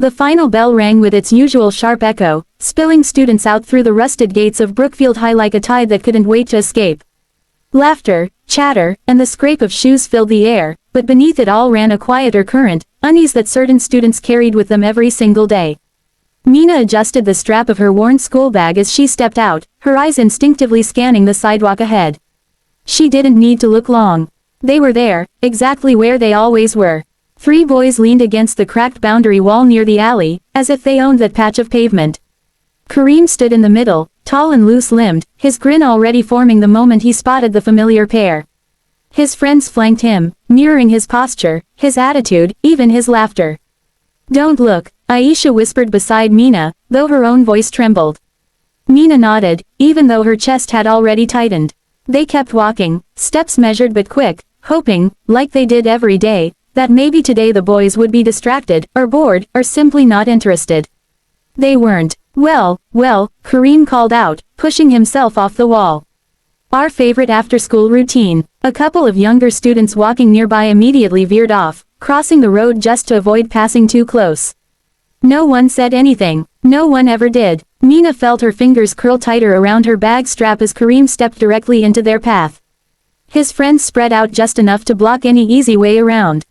The final bell rang with its usual sharp echo, spilling students out through the rusted gates of Brookfield High like a tide that couldn't wait to escape. Laughter, chatter, and the scrape of shoes filled the air, but beneath it all ran a quieter current, unease that certain students carried with them every single day. Mina adjusted the strap of her worn school bag as she stepped out, her eyes instinctively scanning the sidewalk ahead. She didn't need to look long. They were there, exactly where they always were. 3 boys leaned against the cracked boundary wall near the alley, as if they owned that patch of pavement. Kareem stood in the middle, tall and loose-limbed, his grin already forming the moment he spotted the familiar pair. His friends flanked him, mirroring his posture, his attitude, even his laughter. "Don't look," Aisha whispered beside Mina, though her own voice trembled. Mina nodded, even though her chest had already tightened. They kept walking, steps measured but quick, hoping, like they did every day, that maybe today the boys would be distracted, or bored, or simply not interested. They weren't. Well, Kareem called out, pushing himself off the wall. "Our favorite after-school routine." A couple of younger students walking nearby immediately veered off, crossing the road just to avoid passing too close. No one said anything. No one ever did. Mina felt her fingers curl tighter around her bag strap as Kareem stepped directly into their path. His friends spread out just enough to block any easy way around.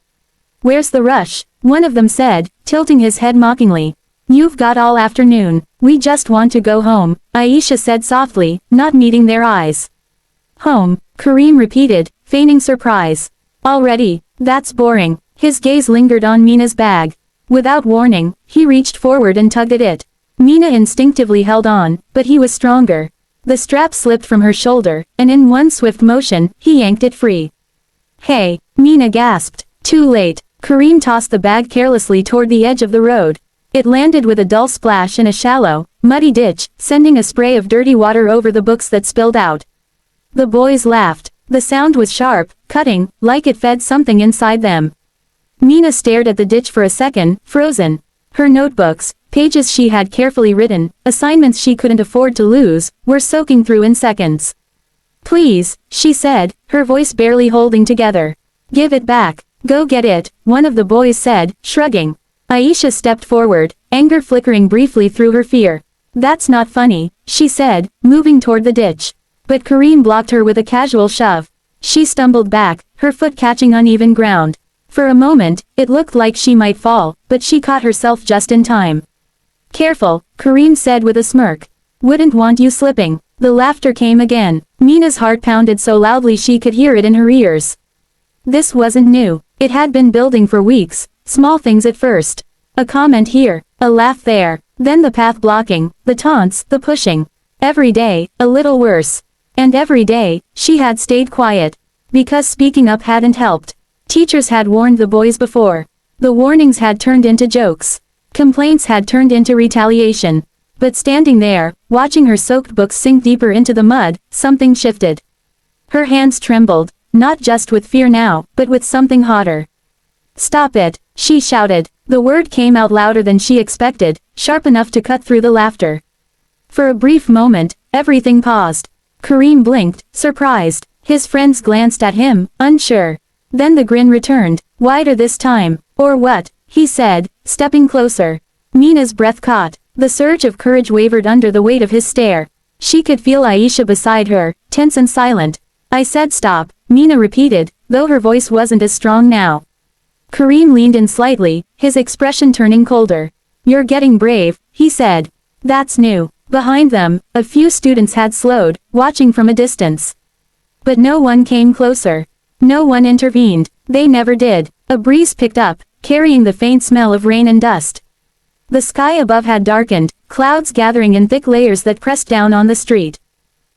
"Where's the rush?" one of them said, tilting his head mockingly. "You've got all afternoon. We just want to go home," Aisha said softly, not meeting their eyes. "Home," Kareem repeated, feigning surprise. "Already? That's boring." His gaze lingered on Mina's bag. Without warning, he reached forward and tugged at it. Mina instinctively held on, but he was stronger. The strap slipped from her shoulder, and in one swift motion, he yanked it free. "Hey," Mina gasped. Too late. Kareem tossed the bag carelessly toward the edge of the road. It landed with a dull splash in a shallow, muddy ditch, sending a spray of dirty water over the books that spilled out. The boys laughed. The sound was sharp, cutting, like it fed something inside them. Mina stared at the ditch for a second, frozen. Her notebooks, pages she had carefully written, assignments she couldn't afford to lose, were soaking through in seconds. "Please," she said, her voice barely holding together. "Give it back. Go get it," one of the boys said, shrugging. Aisha stepped forward, anger flickering briefly through her fear. "That's not funny," she said, moving toward the ditch. But Kareem blocked her with a casual shove. She stumbled back, her foot catching uneven ground. For a moment, it looked like she might fall, but she caught herself just in time. "Careful," Kareem said with a smirk. "Wouldn't want you slipping." The laughter came again. Mina's heart pounded so loudly she could hear it in her ears. This wasn't new. It had been building for weeks, small things at first. A comment here, a laugh there, then the path blocking, the taunts, the pushing. Every day, a little worse. And every day, she had stayed quiet. Because speaking up hadn't helped. Teachers had warned the boys before. The warnings had turned into jokes. Complaints had turned into retaliation. But standing there, watching her soaked books sink deeper into the mud, something shifted. Her hands trembled, not just with fear now, but with something hotter. "Stop it," she shouted. The word came out louder than she expected, sharp enough to cut through the laughter. For a brief moment, everything paused. Kareem blinked, surprised. His friends glanced at him, unsure. Then the grin returned, wider this time. "Or what?" he said, stepping closer. Mina's breath caught. The surge of courage wavered under the weight of his stare. She could feel Aisha beside her, tense and silent. "I said stop," Mina repeated, though her voice wasn't as strong now. Kareem leaned in slightly, his expression turning colder. "You're getting brave," he said. "That's new." Behind them, a few students had slowed, watching from a distance. But no one came closer. No one intervened. They never did. A breeze picked up, carrying the faint smell of rain and dust. The sky above had darkened, clouds gathering in thick layers that pressed down on the street.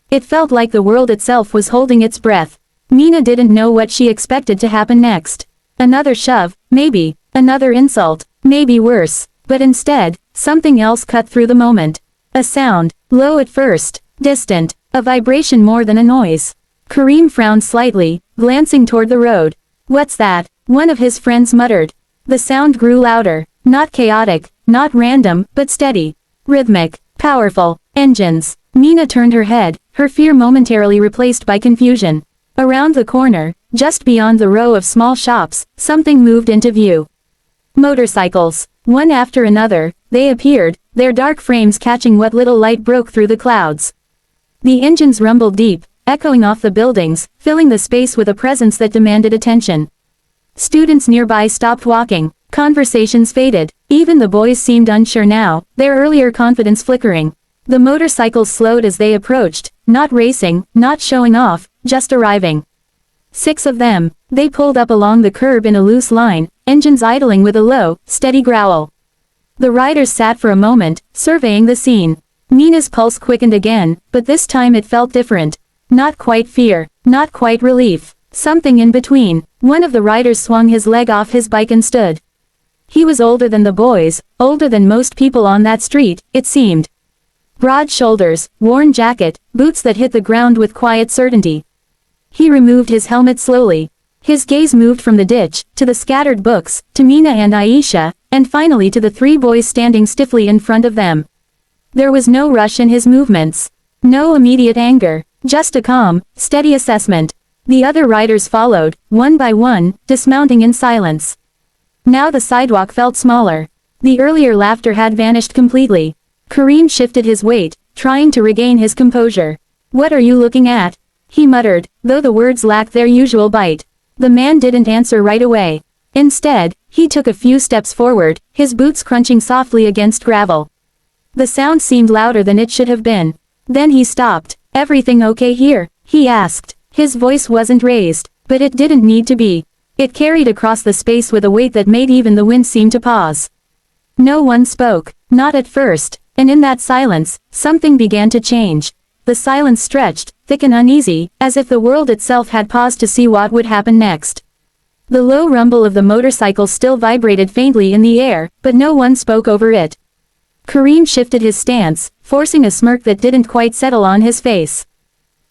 It felt like the world itself was holding its breath. Mina didn't know what she expected to happen next. Another shove, maybe. Another insult, maybe worse. But instead, something else cut through the moment. A sound, low at first, distant, a vibration more than a noise. Kareem frowned slightly, glancing toward the road. "What's that?" one of his friends muttered. The sound grew louder, not chaotic, not random, but steady. Rhythmic, powerful, engines. Mina turned her head, her fear momentarily replaced by confusion. Around the corner, just beyond the row of small shops, something moved into view. Motorcycles. One after another, they appeared, their dark frames catching what little light broke through the clouds. The engines rumbled deep, echoing off the buildings, filling the space with a presence that demanded attention. Students nearby stopped walking, conversations faded, even the boys seemed unsure now, their earlier confidence flickering. The motorcycles slowed as they approached, not racing, not showing off, just arriving. 6 of them. They pulled up along the curb in a loose line, engines idling with a low, steady growl. The riders sat for a moment, surveying the scene. Mina's pulse quickened again, but this time it felt different. Not quite fear, not quite relief, something in between. One of the riders swung his leg off his bike and stood. He was older than the boys, older than most people on that street, it seemed. Broad shoulders, worn jacket, boots that hit the ground with quiet certainty. He removed his helmet slowly. His gaze moved from the ditch, to the scattered books, to Mina and Aisha, and finally to the 3 boys standing stiffly in front of them. There was no rush in his movements. No immediate anger, just a calm, steady assessment. The other riders followed, one by one, dismounting in silence. Now the sidewalk felt smaller. The earlier laughter had vanished completely. Kareem shifted his weight, trying to regain his composure. "What are you looking at?" he muttered, though the words lacked their usual bite. The man didn't answer right away. Instead, he took a few steps forward, his boots crunching softly against gravel. The sound seemed louder than it should have been. Then he stopped. "Everything okay here?" he asked. His voice wasn't raised, but it didn't need to be. It carried across the space with a weight that made even the wind seem to pause. No one spoke, not at first, and in that silence, something began to change. The silence stretched, thick and uneasy, as if the world itself had paused to see what would happen next. The low rumble of the motorcycle still vibrated faintly in the air, but no one spoke over it. Kareem shifted his stance, forcing a smirk that didn't quite settle on his face.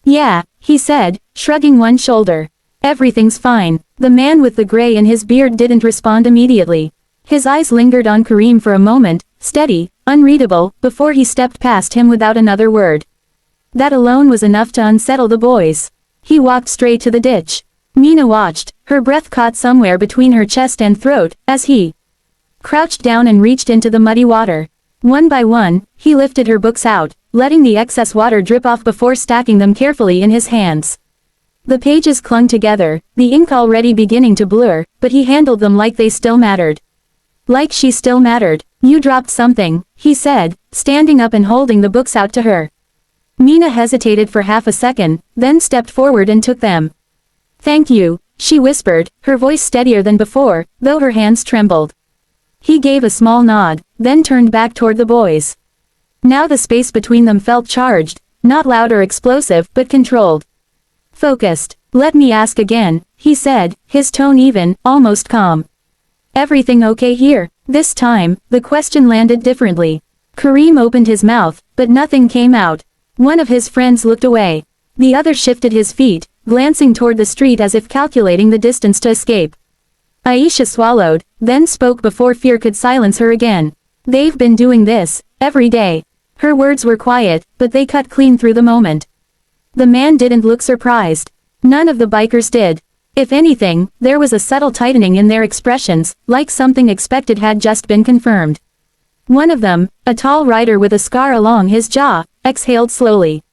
"Yeah," he said, shrugging one shoulder. "Everything's fine." The man with the gray in his beard didn't respond immediately. His eyes lingered on Kareem for a moment, steady, unreadable, before he stepped past him without another word. That alone was enough to unsettle the boys. He walked straight to the ditch. Mina watched, her breath caught somewhere between her chest and throat, as he crouched down and reached into the muddy water. One by one, he lifted her books out, letting the excess water drip off before stacking them carefully in his hands. The pages clung together, the ink already beginning to blur, but he handled them like they still mattered. Like she still mattered. "You dropped something," he said, standing up and holding the books out to her. Mina hesitated for half a second, then stepped forward and took them. "Thank you," she whispered, her voice steadier than before, though her hands trembled. He gave a small nod, then turned back toward the boys. Now the space between them felt charged, not loud or explosive, but controlled. Focused. "Let me ask again," he said, his tone even, almost calm. "Everything okay here?" This time, the question landed differently. Kareem opened his mouth, but nothing came out. One of his friends looked away. The other shifted his feet, glancing toward the street as if calculating the distance to escape. Aisha swallowed, then spoke before fear could silence her again. "They've been doing this, every day." Her words were quiet, but they cut clean through the moment. The man didn't look surprised. None of the bikers did. If anything, there was a subtle tightening in their expressions, like something expected had just been confirmed. One of them, a tall rider with a scar along his jaw, exhaled slowly.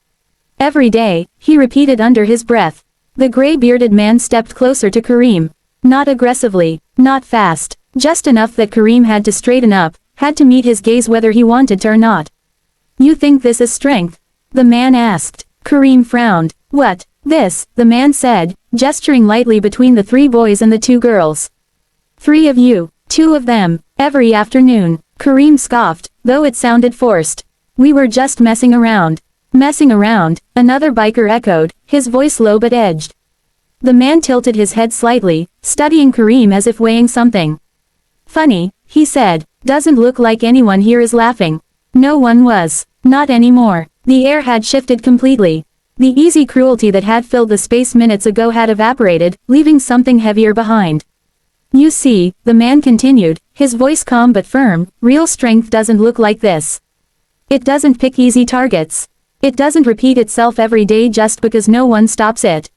"Every day," he repeated under his breath. The gray-bearded man stepped closer to Kareem. Not aggressively, not fast, just enough that Kareem had to straighten up, had to meet his gaze whether he wanted to or not. "You think this is strength?" the man asked. Kareem frowned. "What, this?" the man said, gesturing lightly between the 3 boys and the 2 girls. "3 of you, 2 of them, every afternoon." Kareem scoffed, though it sounded forced. "We were just messing around." "Messing around," another biker echoed, his voice low but edged. The man tilted his head slightly, studying Kareem as if weighing something. "Funny," he said, "doesn't look like anyone here is laughing." No one was. Not anymore. The air had shifted completely. The easy cruelty that had filled the space minutes ago had evaporated, leaving something heavier behind. "You see," the man continued, his voice calm but firm, "real strength doesn't look like this. It doesn't pick easy targets. It doesn't repeat itself every day just because no one stops it."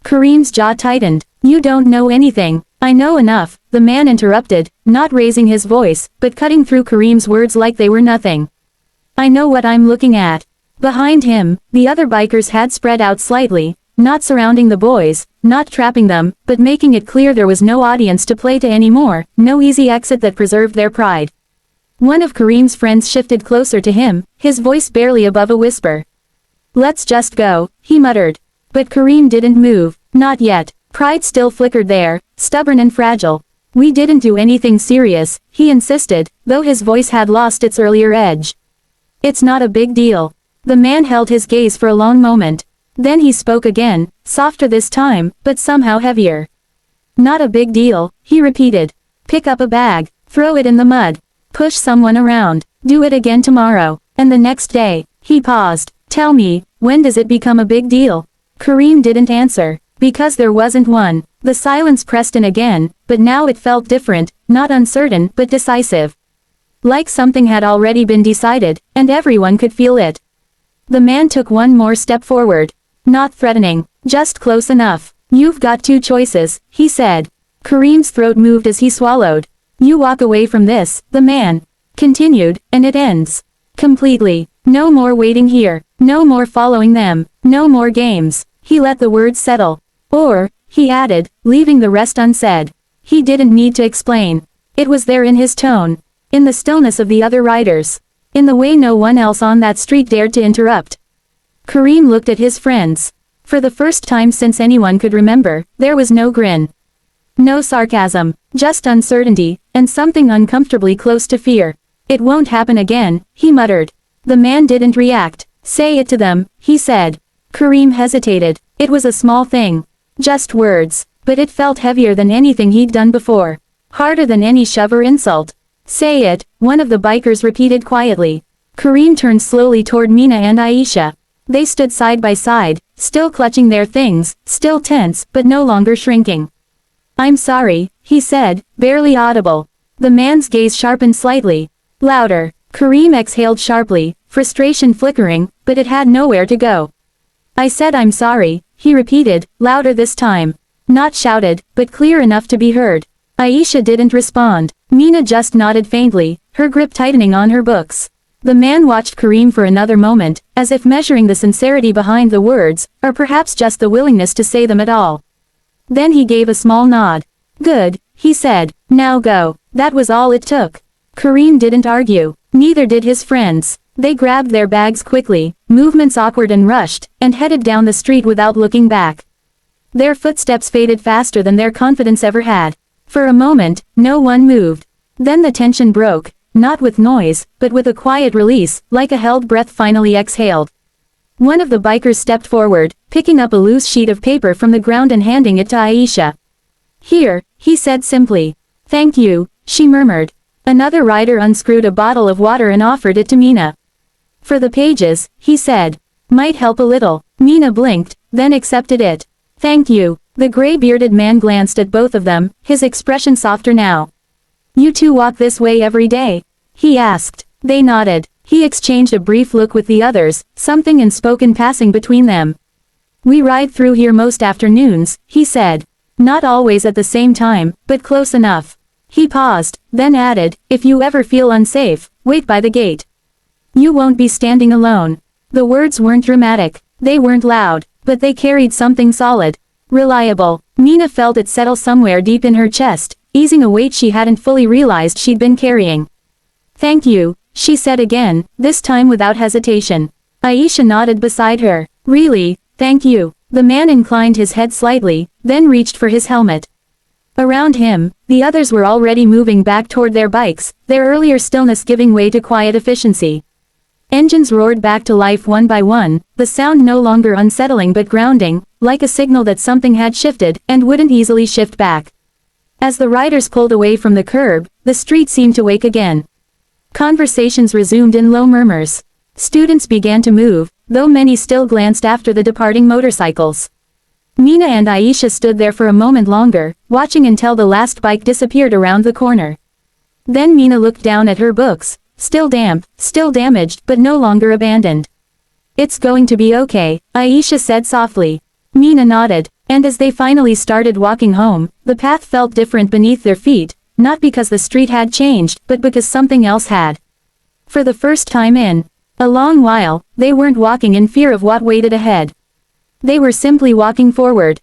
Kareem's jaw tightened. "You don't know anything," I know enough, the man interrupted, not raising his voice, but cutting through Kareem's words like they were nothing. I know what I'm looking at. Behind him, the other bikers had spread out slightly, not surrounding the boys, not trapping them, but making it clear there was no audience to play to anymore, no easy exit that preserved their pride. One of Kareem's friends shifted closer to him, his voice barely above a whisper. Let's just go, he muttered. But Kareem didn't move, not yet. Pride still flickered there, stubborn and fragile. We didn't do anything serious, he insisted, though his voice had lost its earlier edge. It's not a big deal. The man held his gaze for a long moment. Then he spoke again, softer this time, but somehow heavier. Not a big deal, he repeated. Pick up a bag, throw it in the mud, push someone around, do it again tomorrow, and the next day. He paused. Tell me, when does it become a big deal? Kareem didn't answer. Because there wasn't one. The silence pressed in again, but now it felt different, not uncertain, but decisive. Like something had already been decided, and everyone could feel it. The man took one more step forward. Not threatening, just close enough. You've got two choices, he said. Kareem's throat moved as he swallowed. You walk away from this, the man continued, and it ends. Completely. No more waiting here. No more following them. No more games. He let the words settle. Or, he added, leaving the rest unsaid. He didn't need to explain. It was there in his tone. In the stillness of the other riders. In the way no one else on that street dared to interrupt. Kareem looked at his friends. For the first time since anyone could remember, there was no grin. No sarcasm, just uncertainty, and something uncomfortably close to fear. It won't happen again, he muttered. The man didn't react. Say it to them, he said. Kareem hesitated. It was a small thing. Just words, but it felt heavier than anything he'd done before. Harder than any shove or insult. Say it, one of the bikers repeated quietly. Kareem turned slowly toward Mina and Aisha. They stood side by side, still clutching their things, still tense, but no longer shrinking. I'm sorry, he said, barely audible. The man's gaze sharpened slightly. Louder. Kareem exhaled sharply, frustration flickering, but it had nowhere to go. I said I'm sorry, he repeated, louder this time. Not shouted, but clear enough to be heard. Aisha didn't respond. Mina just nodded faintly, her grip tightening on her books. The man watched Kareem for another moment, as if measuring the sincerity behind the words, or perhaps just the willingness to say them at all. Then he gave a small nod. Good, he said, now go. That was all it took. Kareem didn't argue. Neither did his friends. They grabbed their bags quickly, movements awkward and rushed, and headed down the street without looking back. Their footsteps faded faster than their confidence ever had. For a moment, no one moved. Then the tension broke, not with noise, but with a quiet release, like a held breath finally exhaled. One of the bikers stepped forward, picking up a loose sheet of paper from the ground and handing it to Aisha. Here, he said simply. Thank you, she murmured. Another rider unscrewed a bottle of water and offered it to Mina. For the pages, he said. Might help a little. Mina blinked, then accepted it. Thank you. The gray-bearded man glanced at both of them, his expression softer now. You two walk this way every day? He asked. They nodded. He exchanged a brief look with the others, something in spoken passing between them. We ride through here most afternoons, he said. Not always at the same time, but close enough. He paused, then added, if you ever feel unsafe, wait by the gate. You won't be standing alone. The words weren't dramatic. They weren't loud, but they carried something solid. Reliable. Mina felt it settle somewhere deep in her chest, easing a weight she hadn't fully realized she'd been carrying. Thank you, she said again, this time without hesitation. Aisha nodded beside her. Really, thank you. The man inclined his head slightly, then reached for his helmet. Around him, the others were already moving back toward their bikes, their earlier stillness giving way to quiet efficiency. Engines roared back to life one by one, the sound no longer unsettling but grounding, like a signal that something had shifted and wouldn't easily shift back. As the riders pulled away from the curb, the street seemed to wake again. Conversations resumed in low murmurs. Students began to move, though many still glanced after the departing motorcycles. Mina and Aisha stood there for a moment longer, watching until the last bike disappeared around the corner. Then Mina looked down at her books, still damp, still damaged, but no longer abandoned. It's going to be okay, Aisha said softly. Mina nodded, and as they finally started walking home, The path felt different beneath their feet, not because the street had changed, but because something else had. For the first time in a long while, they weren't walking in fear of what waited ahead. They were simply walking forward,